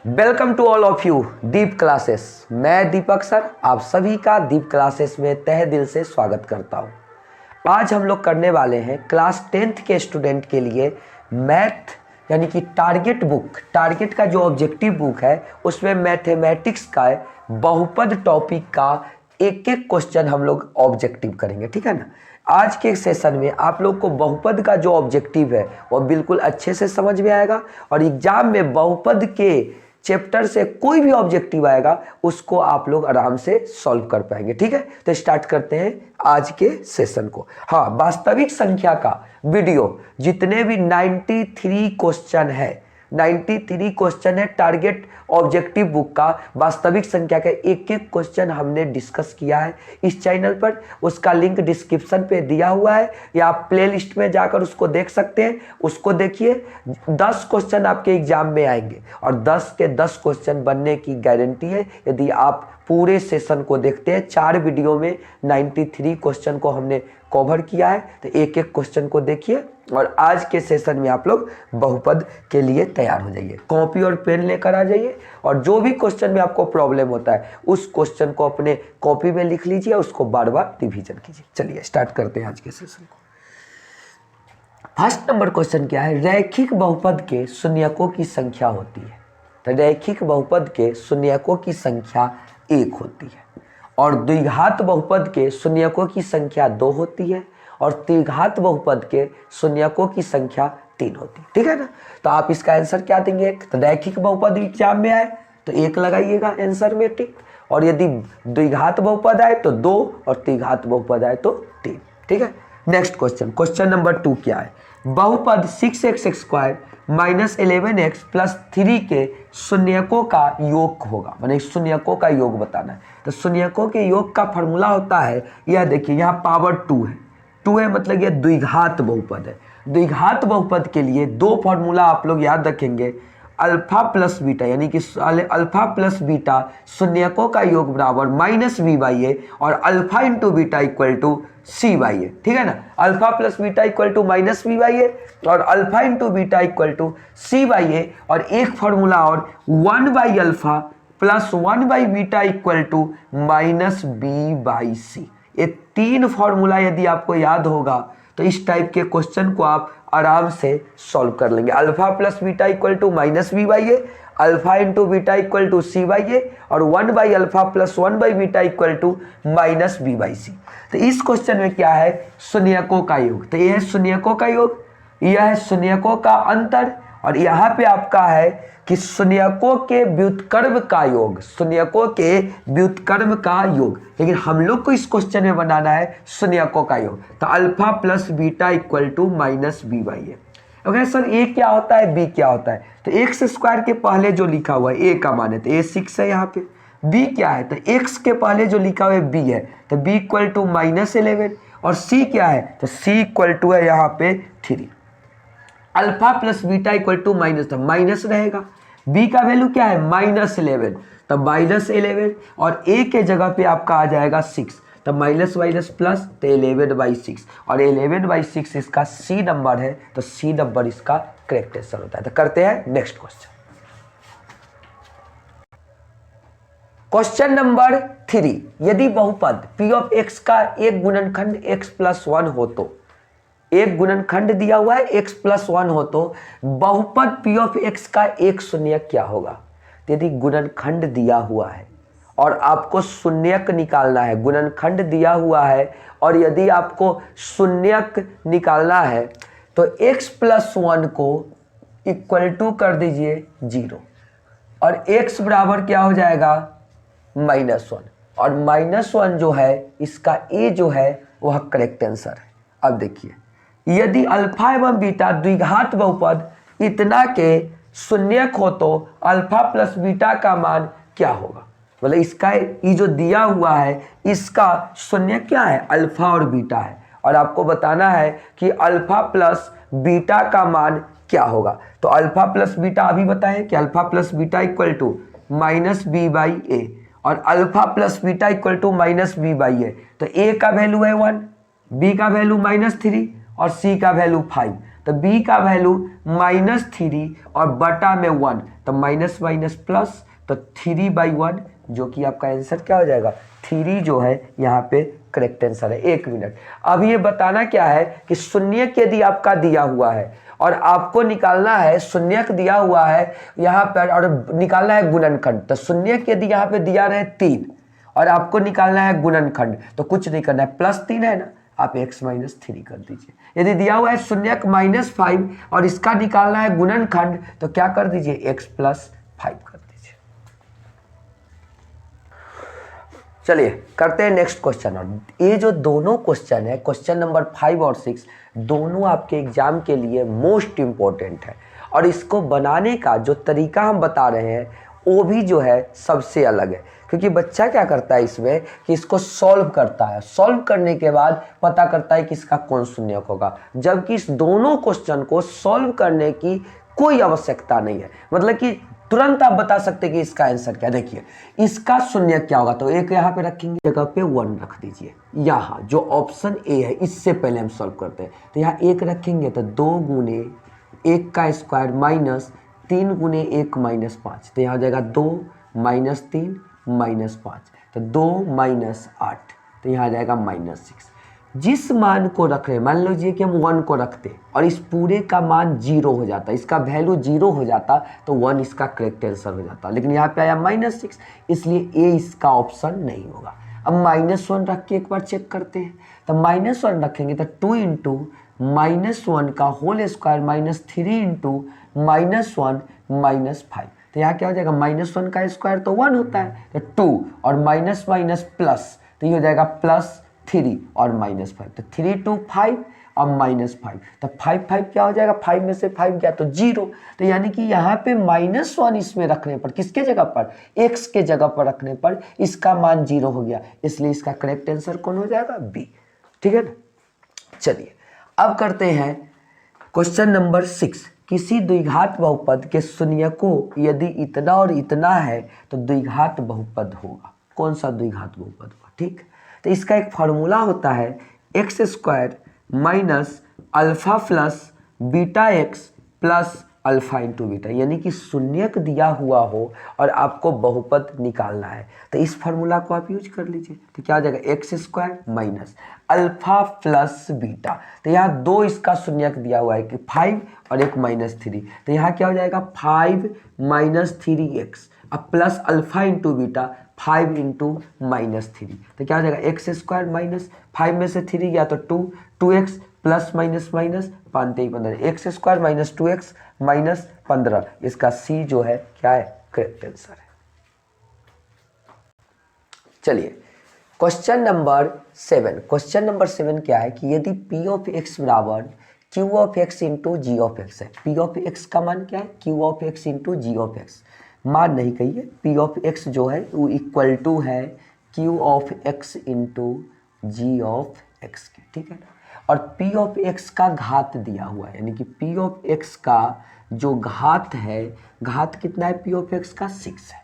Welcome to all of you Deep classes. मैं Deepak sir आप सभी का दीप क्लासेस में तहे दिल से स्वागत करता हूँ। आज हम लोग करने वाले हैं क्लास 10th के स्टूडेंट के लिए मैथ यानी कि टारगेट का जो ऑब्जेक्टिव बुक है उसमें मैथमेटिक्स का बहुपद टॉपिक का एक एक क्वेश्चन हम लोग ऑब्जेक्टिव करेंगे, ठीक है ना। आज के सेशन में आप लोग को बहुपद का जो ऑब्जेक्टिव है वो बिल्कुल अच्छे से समझ में आएगा और एग्जाम में बहुपद के चैप्टर से कोई भी ऑब्जेक्टिव आएगा उसको आप लोग आराम से सॉल्व कर पाएंगे, ठीक है। तो स्टार्ट करते हैं आज के सेशन को। हाँ, वास्तविक संख्या का वीडियो जितने भी 93 क्वेश्चन है, 93 क्वेश्चन है टारगेट ऑब्जेक्टिव बुक का, वास्तविक संख्या का एक एक क्वेश्चन हमने डिस्कस किया है इस चैनल पर। उसका लिंक डिस्क्रिप्शन पे दिया हुआ है या आप प्लेलिस्ट में जाकर उसको देख सकते हैं, उसको देखिए। 10 क्वेश्चन आपके एग्जाम में आएंगे और 10 के 10 क्वेश्चन बनने की गारंटी है यदि आप पूरे सेशन को देखते हैं। 4 वीडियो में 93 क्वेश्चन को हमने कवर किया है, तो एक एक क्वेश्चन को देखिए और आज के सेशन में आप लोग बहुपद के लिए तैयार हो जाइए। कॉपी और पेन लेकर आ जाइए और जो भी क्वेश्चन में आपको प्रॉब्लम होता है उस क्वेश्चन को अपने कॉपी में लिख लीजिए, उसको बार बार रिवीजन कीजिए। चलिए स्टार्ट करते हैं आज के सेशन को। फर्स्ट नंबर क्वेश्चन क्या है? रैखिक बहुपद के शून्यकों की संख्या होती है। तो रैखिक बहुपद के शून्यकों की संख्या 1 होती है और द्विघात बहुपद के शून्यकों की संख्या 2 होती है और त्रिघात बहुपद के शून्यकों की संख्या 3 होती है, ठीक है ना। तो आप इसका आंसर क्या देंगे? तो रैखिक बहुपद एग्जाम में आए तो 1 लगाइएगा आंसर में, टिक। और यदि द्विघात बहुपद आए तो 2 और त्रिघात बहुपद आए तो 3, ठीक है। नेक्स्ट क्वेश्चन नंबर 2 क्या है? बहुपद 6x² - 11x + 3 के शून्यकों का योग होगा, माने शून्यकों का योग बताना है। तो शून्यकों के योग का फॉर्मूला होता है, यह देखिए यहाँ पावर 2 है, 2 है मतलब ये द्विघात बहुपद है। द्विघात बहुपद के लिए 2 फॉर्मूला आप लोग याद रखेंगे, अल्फा प्लस बीटा, यानी कि अल्फा प्लस बीटा शून्यकों का योग बराबर -b/a और alpha into beta equal to c/a, ठीक है ना। Alpha plus beta equal to -b/a और alpha into beta equal to c/a और एक फॉर्मूला और 1/अल्फा प्लस 1/बीटा इक्वल टू -b/c। ये 3 फॉर्मूला यदि आपको याद होगा तो इस टाइप के क्वेश्चन को आप आराम से सॉल्व कर लेंगे। Alpha plus beta equal to -b/a, alpha into beta equal to c/a और 1/अल्फा प्लस 1/बीटा इक्वल टू -b/c। तो इस क्वेश्चन में क्या है? शून्यकों का योग। तो यह है शून्यकों का योग, यह है शून्यकों का अंतर और यहाँ पे आपका है कि शून्यकों के व्युत्क्रम का योग, शून्यकों के व्युत्क्रम का योग। लेकिन हम लोग को इस क्वेश्चन में बनाना है शून्यकों का योग। तो alpha plus beta equal to -b/a। Okay sir, a क्या होता है, बी क्या होता है? तो x² के पहले जो लिखा हुआ है a का मान है तो a 6 है यहाँ पे। b क्या है? तो x के पहले जो लिखा हुआ है b है तो b इक्वल टू -11 और c क्या है? तो c इक्वल टू है यहाँ पे 3। Alpha plus beta equal to minus, तो माइनस रहेगा। b का वैल्यू क्या है? -11, तो -11 और a के जगह पे आपका आ जाएगा 6, तो माइनस माइनस प्लस तो 11/6 और 11/6 इसका सी नंबर है, तो सी नंबर इसका करेक्ट आंसर होता है। तो करते हैं नेक्स्ट क्वेश्चन। क्वेश्चन नंबर 3, यदि बहुपद p ऑफ x का एक गुणनखंड x + 1 हो तो, एक गुणनखंड दिया हुआ है x + 1 हो तो बहुपद p ऑफ x का एक शून्यक क्या होगा? यदि गुणनखंड दिया हुआ है और आपको शून्यक निकालना है, गुणनखंड दिया हुआ है और यदि आपको शून्यक निकालना है तो x + 1 को इक्वल टू कर दीजिए 0 और x बराबर क्या हो जाएगा? -1 और -1 जो है इसका a जो है वह करेक्ट आंसर है। अब देखिए, यदि अल्फा एवं बीटा द्विघात बहुपद इतना के शून्यक हो तो अल्फा प्लस बीटा का मान क्या होगा? मतलब इसका ये जो दिया हुआ है इसका शून्य क्या है? अल्फा और बीटा है और आपको बताना है कि अल्फा प्लस बीटा का मान क्या होगा। तो अल्फा प्लस बीटा अभी बताएं कि alpha plus beta equal to -b/a और alpha plus beta equal to -b/a। तो a का वैल्यू है 1, b का वैल्यू -3 और c का वैल्यू 5, तो b का वैल्यू -3 और बटा में 1, तो माइनस माइनस प्लस, तो 3/1 जो कि आपका आंसर क्या हो जाएगा 3 जो है यहाँ पे करेक्ट आंसर है। 1 मिनट, अब ये बताना क्या है कि शून्यक यदि आपका दिया हुआ है और आपको निकालना है, शून्यक दिया हुआ है यहाँ पर और निकालना है गुणनखंड, तो शून्यक यदि यहाँ पे दिया रहे 3 और आपको निकालना है गुणनखंड, तो कुछ नहीं करना है, +3 है ना, आप x - 3 कर दीजिए। यदि दिया हुआ है शून्यक -5 और इसका निकालना है गुणनखंड, तो क्या कर दीजिए x + 5 कर दीजिए। चलिए करते हैं नेक्स्ट क्वेश्चन। और ये जो दोनों क्वेश्चन है, क्वेश्चन नंबर 5 और 6, दोनों आपके एग्जाम के लिए मोस्ट इम्पोर्टेंट है और इसको बनाने का जो तरीका हम बता रहे हैं वो भी जो है सबसे अलग है, क्योंकि बच्चा क्या करता है इसमें कि इसको सॉल्व करता है, सॉल्व करने के बाद पता करता है कि इसका कौन शून्यक होगा, जबकि इस दोनों क्वेश्चन को सॉल्व करने की कोई आवश्यकता नहीं है। मतलब कि तुरंत आप बता सकते कि इसका आंसर क्या, देखिए इसका शून्यक क्या होगा, तो एक यहाँ पे रखेंगे, जगह पे 1 रख दीजिए। यहाँ जो ऑप्शन ए है इससे पहले हम सॉल्व करते हैं, तो यहाँ 1 रखेंगे तो 2 गुने 1 का स्क्वायर माइनस 3 गुने 1 - 5, तो यहाँ हो जाएगा 2 - 3 - 5, तो 2 - 8, तो यहाँ आ जाएगा -6। जिस मान को रख रहे हैं, मान लीजिए कि हम 1 को रखते और इस पूरे का मान 0 हो जाता, इसका वैल्यू 0 हो जाता, तो 1 इसका करेक्ट आंसर हो जाता, लेकिन यहाँ पे आया -6, इसलिए ए इसका ऑप्शन नहीं होगा। अब -1 रख के एक बार चेक करते हैं, तो -1 रखेंगे तो 2 × -1 का होल स्क्वायर -3 × -1 - 5, तो यहाँ क्या हो जाएगा, -1 का स्क्वायर तो 1 होता है, तो 2 और माइनस माइनस प्लस, तो ये हो जाएगा +3 और -5, तो 3 × 5 और -5, तो 5 क्या हो जाएगा, 5 में से 5 गया तो 0, तो यानी कि यहाँ पे -1 इसमें रखने पर, किसके जगह पर, x के जगह पर रखने पर इसका मान 0 हो गया, इसलिए इसका करेक्ट आंसर कौन हो जाएगा, बी। ठीक है ना। चलिए अब करते हैं क्वेश्चन नंबर 6। किसी द्विघात बहुपद के शून्यकों यदि इतना और इतना है तो द्विघात बहुपद होगा। कौन सा द्विघात बहुपद होगा, ठीक। तो इसका एक फार्मूला होता है x² minus alpha plus beta x plus alpha into beta, यानी कि शून्यक दिया हुआ हो और आपको बहुपद निकालना है, तो इस फार्मूला को आप यूज कर लीजिए। तो क्या आ जाएगा, x² minus alpha plus beta, तो यहाँ 2 इसका शून्यक दिया हुआ है कि 5 और एक -3, तो यहाँ क्या हो जाएगा 5 - 3x अब प्लस अल्फा इंटू बीटा 5 × -3, तो क्या हो जाएगा x² माइनस 5 में से 3 गया तो 2x plus minus minus 5 × 15, x² minus 2x minus 15, इसका सी जो है क्या है, करेक्ट आंसर है। चलिए क्वेश्चन नंबर 7। क्वेश्चन नंबर 7 क्या है कि यदि p(x) बराबर q(x) × g(x) है, p(x) का मान क्या है, q(x) × g(x), मान नहीं कहिए, p(x) जो है वो इक्वल टू है q(x) × g(x) के, ठीक है ना। और p(x) का घात दिया हुआ है, यानी कि p(x) का जो घात है, घात कितना है, p(x) का 6 है,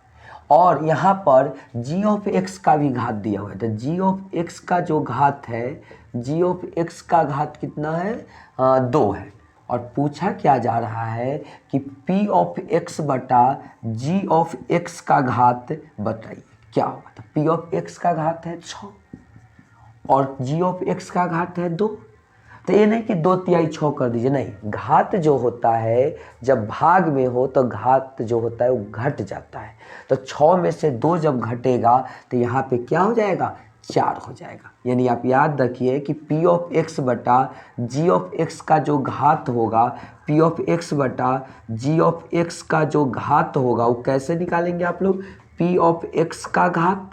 और यहाँ पर g(x) का भी घात दिया हुआ है, तो g(x) का जो घात है, g(x) का घात कितना है, 2 है, और पूछा क्या जा रहा है कि p(x) बटा g(x) का घात बताइए क्या होगा। तो p(x) का घात है 6 और g(x) का घात है 2, तो ये नहीं कि 2/3 6 कर दीजिए, नहीं, घात जो होता है जब भाग में हो तो घात जो होता है वो घट जाता है, तो 6 में से 2 जब घटेगा तो यहाँ पे क्या हो जाएगा, 4 हो जाएगा। यानी आप याद रखिए कि p(x) बटा g(x) का जो घात होगा, p(x) बटा g(x) का जो घात होगा वो कैसे निकालेंगे आप लोग, p(x) का घात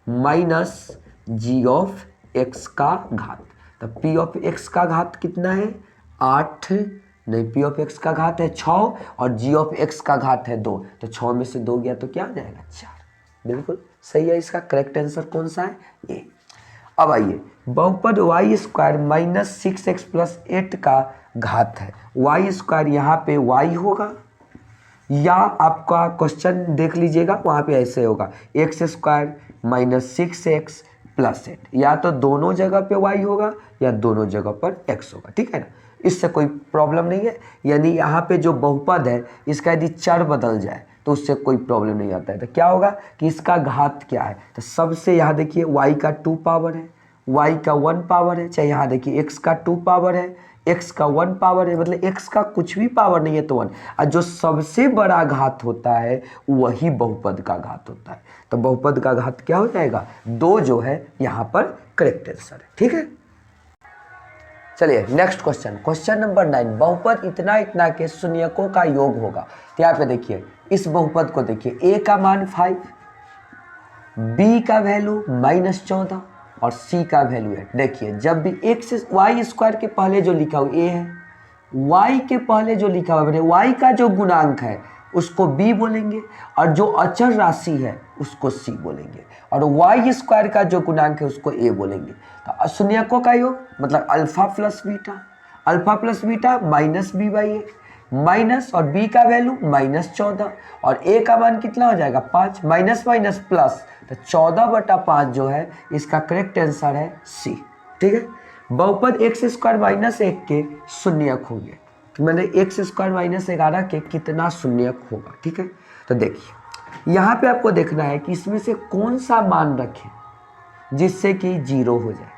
माइनस g(x) का घात, तो p(x) का घात कितना है, 8, नहीं, p(x) का घात है 6 और g(x) का घात है 2, तो 6 में से 2 गया तो क्या आ जाएगा, 4। बिल्कुल सही है, इसका करेक्ट आंसर कौन सा है, ए। अब आइए, बहुपद y² माइनस 6x प्लस 8 का घात है, y² यहाँ पे y होगा, या आपका क्वेश्चन देख लीजिएगा वहाँ पे ऐसे होगा x² माइनस 6x प्लस 8, या तो दोनों जगह पे y होगा या दोनों जगह पर x होगा, ठीक है ना। इससे कोई प्रॉब्लम नहीं है। यानी यहाँ पे जो बहुपद है इसका यदि चर बदल जाए तो उससे कोई प्रॉब्लम नहीं आता है। तो क्या होगा कि इसका घात क्या है, तो सबसे यहाँ देखिए y का 2 पावर है, y का 1 पावर है, चाहे यहाँ देखिए x का 2 पावर है, x का 1 पावर है, मतलब x का कुछ भी पावर नहीं है तो 1। और जो सबसे बड़ा घात होता है वही बहुपद का घात होता है। तो बहुपद का घात क्या हो जाएगा, 2 जो है यहाँ पर करेक्ट आंसर है। ठीक है, चलिए नेक्स्ट क्वेश्चन, क्वेश्चन नंबर 9, बहुपद इतना इतना के शून्यकों का योग होगा। तो यहाँ पे देखिए इस बहुपद को देखिए, a का मान 5, b का वैल्यू -14 और c का वैल्यू 8। देखिए जब भी x y स्क्वायर के पहले जो लिखा हुआ a है, y के पहले जो लिखा हुआ है y का जो गुणांक है उसको b बोलेंगे और जो अचर राशि है उसको c बोलेंगे, और y स्क्वायर का जो गुणांक है उसको a बोलेंगे। तो शून्यकों का योग मतलब alpha plus beta minus b/a, minus और b का वैल्यू -14 और a का मान कितना हो जाएगा 5, माइनस माइनस प्लस, तो 14/5 जो है इसका करेक्ट आंसर है c। ठीक है, बहुपद x² - 1 के शून्यक होंगे, तो मैंने x² - 11 के कितना शून्यक होगा। ठीक है, तो देखिए यहाँ पे आपको देखना है कि इसमें से कौन सा मान रखें जिससे कि 0 हो जाए।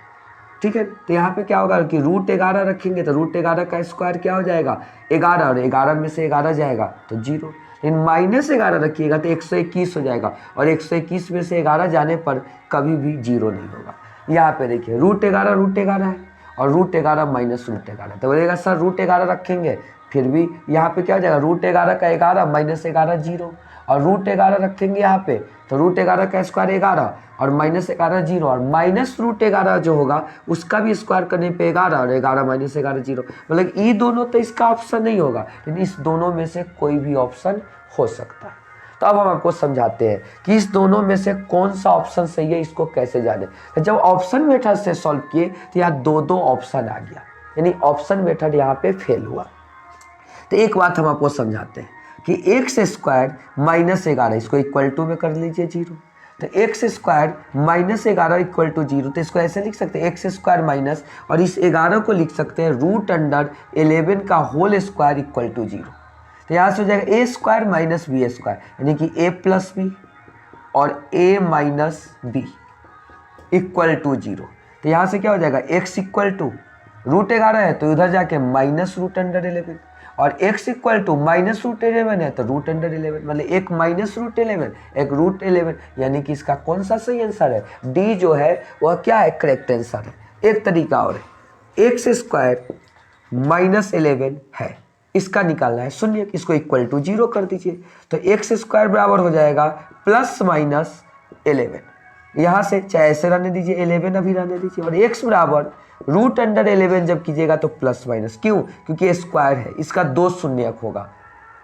ठीक है, तो यहाँ पे क्या होगा कि √11 रखेंगे तो √11 का स्क्वायर क्या हो जाएगा 11, और 11 में से 11 जाएगा तो 0। लेकिन -11 रखिएगा तो 121 हो जाएगा, और 121 में से 11 जाने पर कभी भी 0 नहीं होगा। यहाँ पे देखिए √11 है और √11 माइनस √11, तो बोलेगा सर √11 रखेंगे फिर भी यहाँ पे क्या हो जाएगा √11 का 11 -11 0, और √11 रखेंगे यहाँ पे तो √11 का स्क्वायर 11 और -11 0, और -√11 जो होगा उसका भी स्क्वायर करने पे 11 और 11 -11 0, मतलब ये दोनों तो इसका ऑप्शन नहीं होगा, लेकिन इस दोनों में से कोई भी ऑप्शन हो सकता है। तो अब हम आपको समझाते हैं कि इस दोनों में से कौन सा ऑप्शन सही है, इसको कैसे जाने। तो जब ऑप्शन मेथड से सॉल्व किए तो यहाँ दो ऑप्शन आ गया, यानी ऑप्शन मेथड यहाँ पे फेल हुआ। तो एक बात हम आपको समझाते हैं कि x² - 11 इसको इक्वल टू में कर लीजिए 0, तो x² - 11 = 0, तो इसको ऐसे लिख सकते हैं x² माइनस, और इस 11 को लिख सकते हैं √11 का होल स्क्वायर इक्वल टू 0। तो यहाँ से हो जाएगा a² - b², यानी कि a + b और a - b इक्वल टू 0। तो यहाँ से क्या हो जाएगा x इक्वल टू √11 है तो उधर जाके -√11, और x इक्वल टू -√11 है तो √11, मतलब एक -√11 एक √11, यानी कि इसका कौन सा सही आंसर है, डी जो है वह क्या है करेक्ट आंसर है। एक तरीका और है, x² - 11 है, इसका निकालना है शून्य, इसको इक्वल टू 0 कर दीजिए, तो x² बराबर हो जाएगा +-11। यहाँ से चाहे ऐसे रहने दीजिए, 11 अभी रहने दीजिए, और x बराबर √11 जब कीजिएगा तो प्लस माइनस, क्यों, क्योंकि ये स्क्वायर है, इसका 2 शून्यक होगा,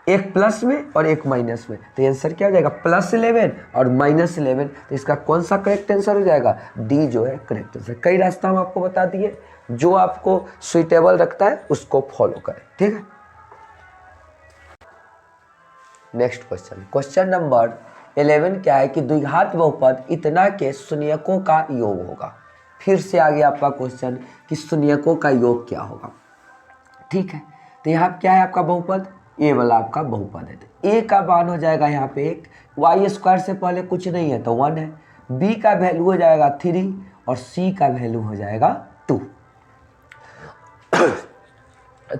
एक प्लस में और एक माइनस में, तो आंसर क्या हो जाएगा +11 और -11। तो इसका कौन सा करेक्ट आंसर हो जाएगा, डी जो है करेक्ट आंसर। कई रास्ता हम आपको बता दिए, जो आपको सुइटेबल रखता है उसको फॉलो करें। ठीक है, नेक्स्ट क्वेश्चन, क्वेश्चन नंबर 11 क्या है कि द्विघात बहुपद इतना के शून्यकों का योग होगा। फिर से आ गया आपका क्वेश्चन कि शून्यकों का योग क्या होगा। ठीक है, तो यहाँ क्या है आपका बहुपद, ए वाला आपका बहुपद है, तो ए का मान हो जाएगा यहाँ पे 1, y² से पहले कुछ नहीं है तो 1 है, b का वैल्यू हो जाएगा 3 और c का वैल्यू हो जाएगा 2।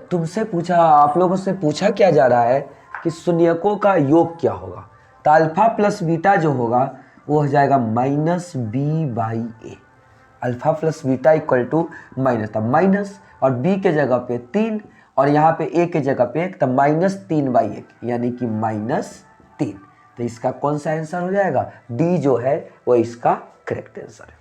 तुमसे पूछा, आप लोगों से पूछा क्या जा रहा है कि शून्यकों का योग क्या होगा, तो अल्फा प्लस बीटा जो होगा वो हो जाएगा -b/a, alpha plus beta equal to minus, तब माइनस और b के जगह पे 3 और यहाँ पे a के जगह पे 1, तब -3/1 यानी कि -3। तो इसका कौन सा आंसर हो जाएगा, डी जो है वो इसका करेक्ट आंसर है।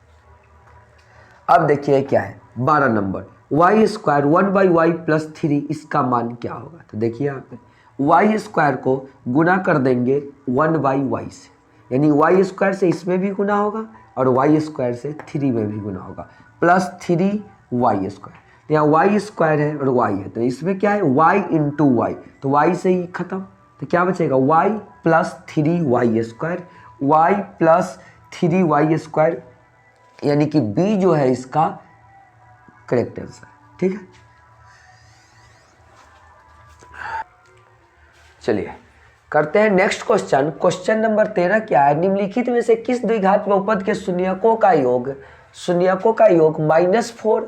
अब देखिए क्या है 12 नंबर, y² 1/y + 3 इसका मान क्या होगा। तो देखिए यहाँ पे y² को गुना कर देंगे 1/y से, यानी y² से इसमें भी गुना होगा और y² से 3 में भी गुना होगा, +3y²। तो यहाँ y² है और y है, तो इसमें क्या है y × y, तो y से ही खत्म, तो क्या बचेगा y + 3y², y + 3y², यानी कि b जो है इसका करेक्ट आंसर। ठीक है, चलिए करते हैं नेक्स्ट क्वेश्चन। क्वेश्चन नंबर 13 क्या है, निम्नलिखित में से किस द्विघात बहुपद के शून्यकों का योग -4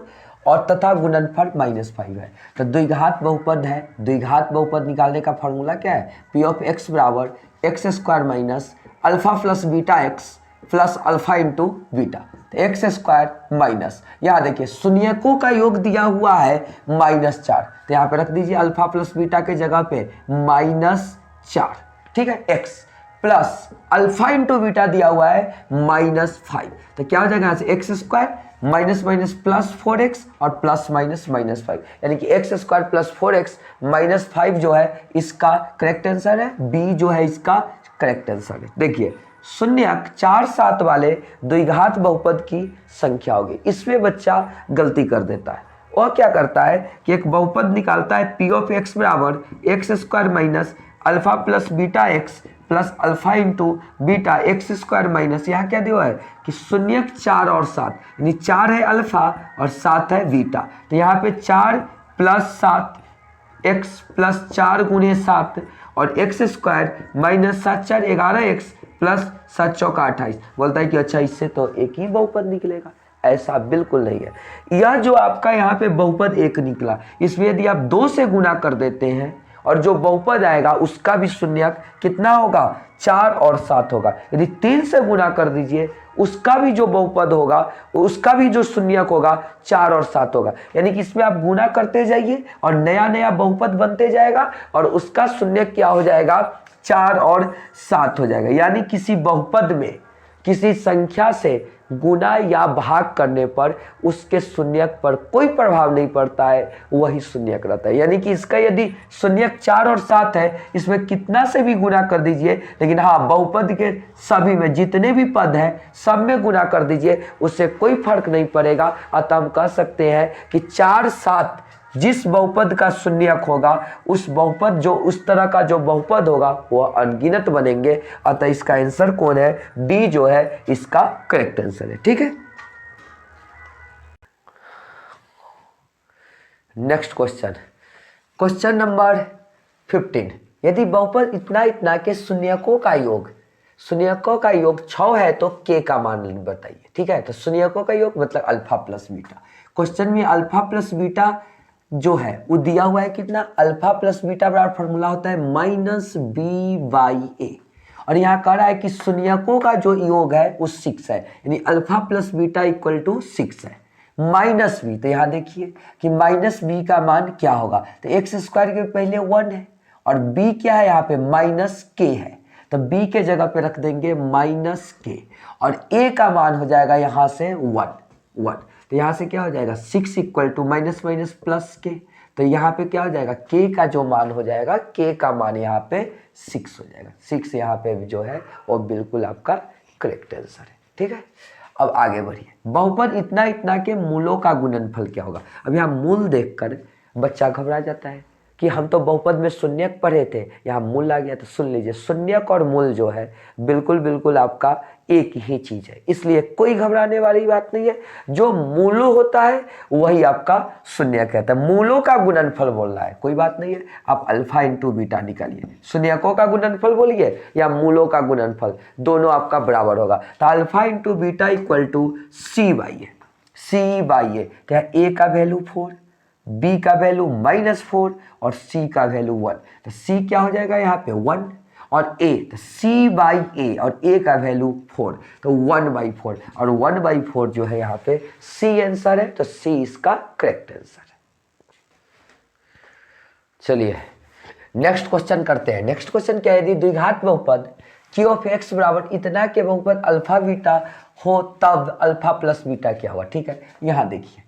और तथा गुणनफल -5 है। तो द्विघात बहुपद है, द्विघात बहुपद निकालने का फॉर्मूला क्या है, पी ऑफ एक्स बराबर x square minus alpha plus beta x plus alpha into beta. तो एक्स स्क्वायर माइनस, यहाँ देखिए शून्यकों का योग दिया हुआ है -4, तो यहाँ पे रख दीजिए अल्फा प्लस बीटा के जगह पे -4, ठीक है, x plus alpha into beta दिया हुआ है -5। तो क्या हो जाएगा यहाँ से x square minus minus plus 4x और प्लस माइनस -5, यानी कि एक्स स्क्वायर प्लस 4x -5 जो है इसका करेक्ट आंसर है, बी जो है इसका करेक्ट आंसर है। देखिए शून्यक 4 7 वाले द्विघात बहुपद की संख्या होगी, इसमें बच्चा गलती कर देता है। वह क्या करता है कि एक बहुपद निकालता है पी ऑफ एक्स बराबर x square minus alpha plus beta x plus alpha into beta x square minus, यहाँ क्या दिया है कि शून्यक 4 और 7, यानी 4 है अल्फा और 7 है बीटा। तो यहाँ पे 4 प्लस 7 एक्स प्लस 4 गुणे 7 और x square minus 7 4 11 x plus 7 चौका 28। बोलता है कि अच्छा इससे तो एक ही बहुपद निकलेगा, ऐसा बिल्कुल नहीं है। यह जो आपका यहाँ पे बहुपद एक निकला, इसमें यदि आप 2 से गुना कर देते हैं और जो बहुपद आएगा उसका भी शून्यक कितना होगा, 4 और 7 होगा। यदि 3 से गुना कर दीजिए उसका भी जो बहुपद होगा उसका भी जो शून्यक होगा 4 और 7 होगा। यानी कि इसमें आप गुना करते जाइए और नया नया बहुपद बनते जाएगा और उसका शून्यक क्या हो जाएगा, 4 और 7 हो जाएगा। यानी किसी बहुपद में किसी संख्या से गुना या भाग करने पर उसके शून्यक पर कोई प्रभाव नहीं पड़ता है, वही शून्यक रहता है। यानी कि इसका यदि शून्यक 4 और 7 है, इसमें कितना से भी गुना कर दीजिए, लेकिन हाँ बहुपद के सभी में जितने भी पद हैं सब में गुना कर दीजिए, उससे कोई फर्क नहीं पड़ेगा। अतः हम कह सकते हैं कि 4 7 जिस बहुपद का शून्यक होगा उस बहुपद जो उस तरह का जो बहुपद होगा वह अनगिनत बनेंगे। अतः इसका आंसर कौन है, डी जो है इसका करेक्ट आंसर है, ठीक है। नेक्स्ट क्वेश्चन, क्वेश्चन नंबर 15, यदि बहुपद इतना इतना के शून्यकों का योग 6 है तो के का मान बताइए, ठीक है। तो शून्यकों का योग मतलब अल्फा प्लस बीटा। क्वेश्चन में अल्फा प्लस बीटा जो है वो दिया हुआ है कितना, अल्फा प्लस बीटा बराबर फॉर्मूला होता है -b/a, और यहाँ कह रहा है कि शून्यकों का जो योग है वो 6 है, यानी alpha plus beta equal to 6 है। -b, तो यहाँ देखिए कि -b का मान क्या होगा, तो एक्स स्क्वायर के पहले 1 है और b क्या है यहाँ पे -k है, तो b के जगह पे रख देंगे -k और a का मान हो जाएगा यहाँ से 1। तो यहाँ से क्या हो जाएगा 6 equal to minus minus plus के, तो यहाँ पे क्या हो जाएगा k का जो मान हो जाएगा, k का मान यहाँ पे 6 हो जाएगा। 6 यहाँ पे जो है वो बिल्कुल आपका करेक्ट आंसर है, ठीक है। अब आगे बढ़िए, बहुपद इतना इतना के मूलों का गुणनफल क्या होगा। अब यहाँ मूल देखकर बच्चा घबरा जाता है कि हम तो बहुपद में शून्यक पढ़े थे, यहाँ मूल आ गया। तो सुन लीजिए, शून्यक और मूल जो है बिल्कुल आपका एक ही चीज है, इसलिए कोई घबराने वाली बात नहीं है। जो मूलो होता है वही आपका शून्यक रहता है। मूलों का गुणनफल बोल रहा है, कोई बात नहीं है, आप अल्फा इंटू बीटा निकालिए। शून्यकों का गुणनफल बोलिए या मूलों का गुणनफल, दोनों आपका बराबर होगा। तो alpha into beta equal to c/a। क्या a का वैल्यू 4, b का वैल्यू -4 और c का वैल्यू 1। तो c क्या हो जाएगा यहाँ पे 1 और a, तो c/a और a का वैल्यू 4, तो 1/4 और 1/4 जो है यहाँ पे c आंसर है, तो c इसका करेक्ट आंसर है। चलिए नेक्स्ट क्वेश्चन करते हैं। नेक्स्ट क्वेश्चन क्या है, यदि द्विघात बहुपद q ऑफ x बराबर इतना के बहुपद अल्फा बीटा हो तब अल्फा प्लस बीटा क्या हुआ, ठीक है। यहाँ देखिए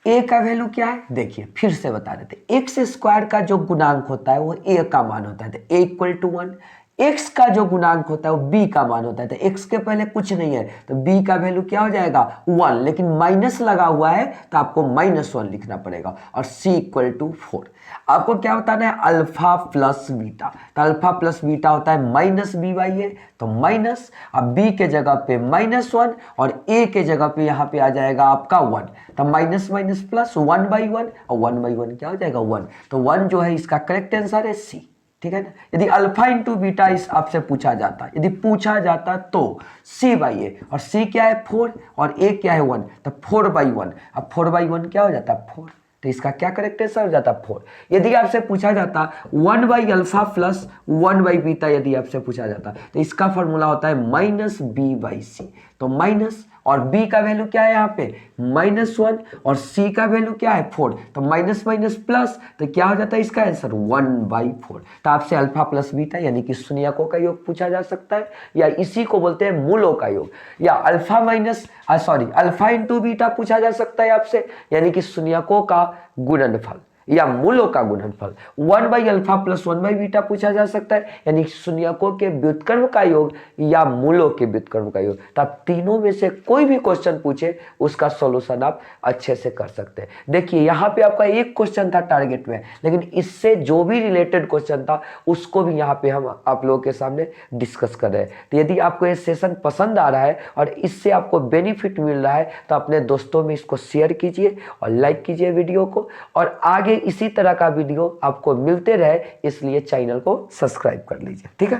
a का वैल्यू क्या है, देखिए फिर से बता देते, एक्स स्क्वायर का जो गुणांक होता है वो a का मान होता है, तो a इक्वल टू 1। x का जो गुणांक होता है वो b का मान होता है, तो x के पहले कुछ नहीं है, तो b का वैल्यू क्या हो जाएगा 1, लेकिन माइनस लगा हुआ है तो आपको -1 लिखना पड़ेगा और c इक्वल टू 4। आपको क्या बताना है, अल्फा प्लस बीटा, तो अल्फा प्लस बीटा होता है -b/a, तो माइनस, अब b के जगह पे -1 और a के जगह पे यहाँ पे आ जाएगा आपका 1, तो माइनस प्लस 1/1 और 1/1 क्या हो जाएगा 1, तो 1 जो है इसका करेक्ट आंसर है c। ठीक है ना। यदि अल्फा इंटू बीटा इस आपसे पूछा जाता, यदि पूछा जाता तो सी बाई ए, और सी क्या है 4 और ए क्या है 1, तो 4/1। अब 4/1 क्या हो जाता है 4, तो इसका क्या करेक्ट आंसर हो जाता 4। यदि आपसे पूछा जाता 1/अल्फा प्लस 1/बीटा, यदि आपसे पूछा जाता तो इसका फॉर्मूला होता है -b/c। तो माइनस और b का वैल्यू क्या है यहाँ पे -1 और c का वैल्यू क्या है 4, तो माइनस माइनस प्लस, तो क्या हो जाता है इसका आंसर 1/4। तो आपसे अल्फा प्लस बीटा यानी कि शून्यकों का योग पूछा जा सकता है, या इसी को बोलते हैं मूलों का योग, या अल्फा इंटू बीटा पूछा जा सकता है आपसे, यानी कि शून्यकों का गुणनफल या मूलों का गुणनफल। 1/अल्फा प्लस 1/बीटा पूछा जा सकता है, यानी शून्यकों के व्युत्क्रम का योग या मूलों के व्युत्क्रम का योग। तो आप तीनों में से कोई भी क्वेश्चन पूछे उसका सॉल्यूशन आप अच्छे से कर सकते हैं। देखिए यहाँ पे आपका एक क्वेश्चन था टारगेट में, लेकिन इससे जो भी रिलेटेड क्वेश्चन था उसको भी यहाँ पे हम आप लोगों के सामने डिस्कस कर रहे हैं। तो यदि आपको ये सेशन पसंद आ रहा है और इससे आपको बेनिफिट मिल रहा है तो अपने दोस्तों में इसको शेयर कीजिए और लाइक कीजिए वीडियो को, और आगे इसी तरह का वीडियो आपको मिलते रहे इसलिए चैनल को सब्सक्राइब कर लीजिए। ठीक है,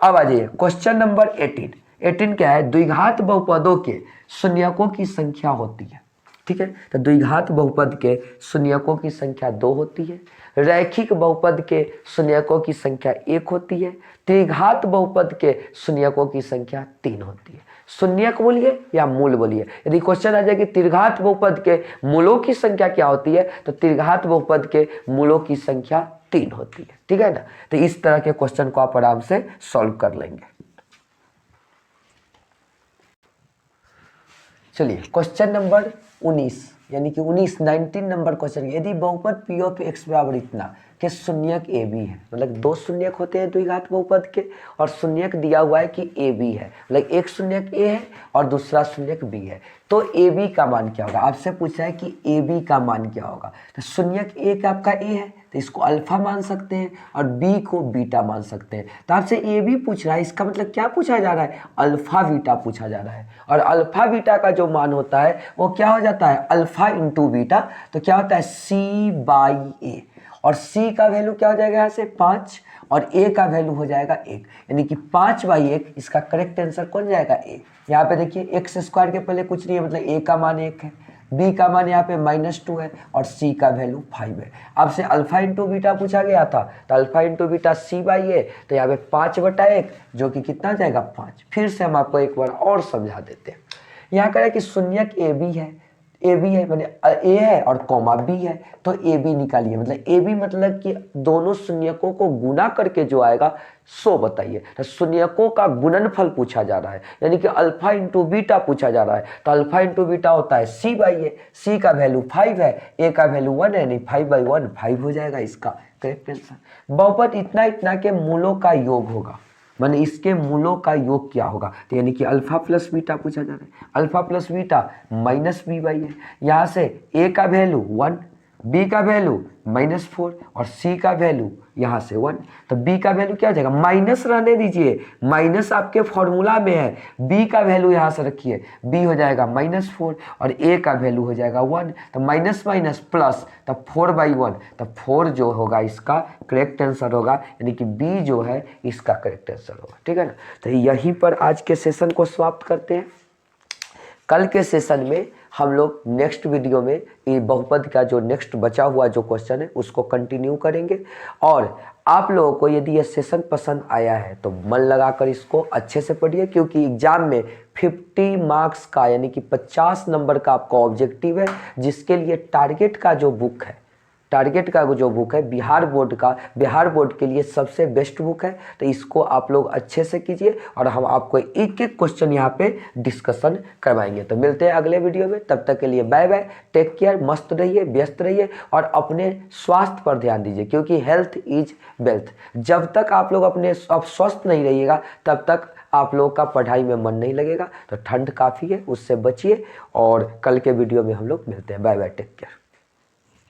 अब आ जाइए क्वेश्चन नंबर 18 क्या है, द्विघात बहुपदों के शून्यकों की संख्या होती है। ठीक है, तो द्विघात बहुपद के शून्यकों की संख्या 2 होती है, रैखिक बहुपद के शून्यकों की संख्या 1 होती है, त्रिघात बहुपद के शून्यकों की संख्या 3 होती है। शून्यक बोलिए या मूल बोलिए। यदि क्वेश्चन आ जाए कि त्रिघात बहुपद के मूलों की संख्या क्या होती है, तो त्रिघात बहुपद के मूलों की संख्या 3 होती है। ठीक है ना, तो इस तरह के क्वेश्चन को आप आराम से सॉल्व कर लेंगे। चलिए क्वेश्चन नंबर 19 यानी कि 19 नंबर क्वेश्चन, यदि बहुपद p ऑफ x बराबर इतना के शून्यक ए बी है, मतलब 2 शून्यक होते हैं द्विघात बहुपद के, और शून्यक दिया हुआ है कि ए बी है, मतलब एक शून्यक ए है और दूसरा शून्यक बी है, तो ए बी का मान क्या होगा। आपसे पूछा है कि ए बी का मान क्या होगा, तो शून्यक ए का आपका ए है तो इसको अल्फा मान सकते हैं और बी को बीटा मान सकते हैं। तो आपसे ए बी पूछ रहा है, इसका मतलब क्या पूछा जा रहा है, अल्फा बीटा पूछा जा रहा है, और अल्फा बीटा का जो मान होता है वो क्या हो जाता है अल्फा इंटू बीटा, तो क्या होता है c/a, और c का वैल्यू क्या हो जाएगा यहाँ से 5 और a का वैल्यू हो जाएगा 1, यानी कि 5/1 इसका करेक्ट आंसर कौन जाएगा a। यहाँ पे देखिए x² के पहले कुछ नहीं है, मतलब a का मान 1 है, b का मान यहाँ पे -2 है और c का वैल्यू 5 है। आपसे अल्फा इंटू बीटा पूछा गया था, तो अल्फा इंटू बीटा c/a, तो यहाँ पे 5/1 जो कि कितना जाएगा 5। फिर से हम आपको एक बार और समझा देते हैं। यहाँ कह रहा है कि शून्यक ए बी है, ए बी है मैंने ए है और कॉमा बी है, तो ए बी निकालिए, मतलब ए बी मतलब कि दोनों शून्यकों को गुना करके जो आएगा सो बताइए। तो शून्यकों का गुणनफल पूछा जा रहा है, यानी कि अल्फा इंटू बीटा पूछा जा रहा है, तो अल्फा इंटू बीटा होता है c/a, c का वैल्यू 5 है, a का वैल्यू 1 है, यानी 5/1 5 हो जाएगा इसका करेक्ट आंसर। बहुपद इतना इतना के मूलों का योग होगा, माने इसके मूलों का योग क्या होगा, तो यानी कि अल्फा प्लस बीटा पूछा जा रहा है, अल्फा प्लस बीटा -b/a, यहाँ से a का वैल्यू 1, b का वैल्यू -4 और c का वैल्यू यहाँ से 1, तो b का वैल्यू क्या हो जाएगा, माइनस रहने दीजिए, माइनस आपके फॉर्मूला में है, b का वैल्यू यहाँ से रखिए, b हो जाएगा -4 और a का वैल्यू हो जाएगा 1, तो माइनस माइनस प्लस, तो 4/1, तो 4 जो होगा इसका करेक्ट आंसर होगा, यानी कि b जो है इसका करेक्ट आंसर होगा। ठीक है ना, तो यहीं पर आज के सेशन को समाप्त करते हैं। कल के सेशन में हम लोग नेक्स्ट वीडियो में ये बहुपद का जो नेक्स्ट बचा हुआ जो क्वेश्चन है उसको कंटिन्यू करेंगे, और आप लोगों को यदि ये सेशन पसंद आया है तो मन लगाकर इसको अच्छे से पढ़िए, क्योंकि एग्जाम में 50 मार्क्स का यानी कि 50 नंबर का आपका ऑब्जेक्टिव है, जिसके लिए टारगेट का जो बुक है, टारगेट का जो बुक है बिहार बोर्ड के लिए सबसे बेस्ट बुक है। तो इसको आप लोग अच्छे से कीजिए और हम आपको एक एक क्वेश्चन यहाँ पे डिस्कशन करवाएंगे। तो मिलते हैं अगले वीडियो में, तब तक के लिए बाय बाय, टेक केयर, मस्त रहिए, व्यस्त रहिए और अपने स्वास्थ्य पर ध्यान दीजिए, क्योंकि हेल्थ इज वेल्थ। जब तक आप लोग आप स्वस्थ नहीं रहिएगा तब तक आप लोग का पढ़ाई में मन नहीं लगेगा। तो ठंड काफ़ी है, उससे बचिए और कल के वीडियो में हम लोग मिलते हैं। Bye bye, take care.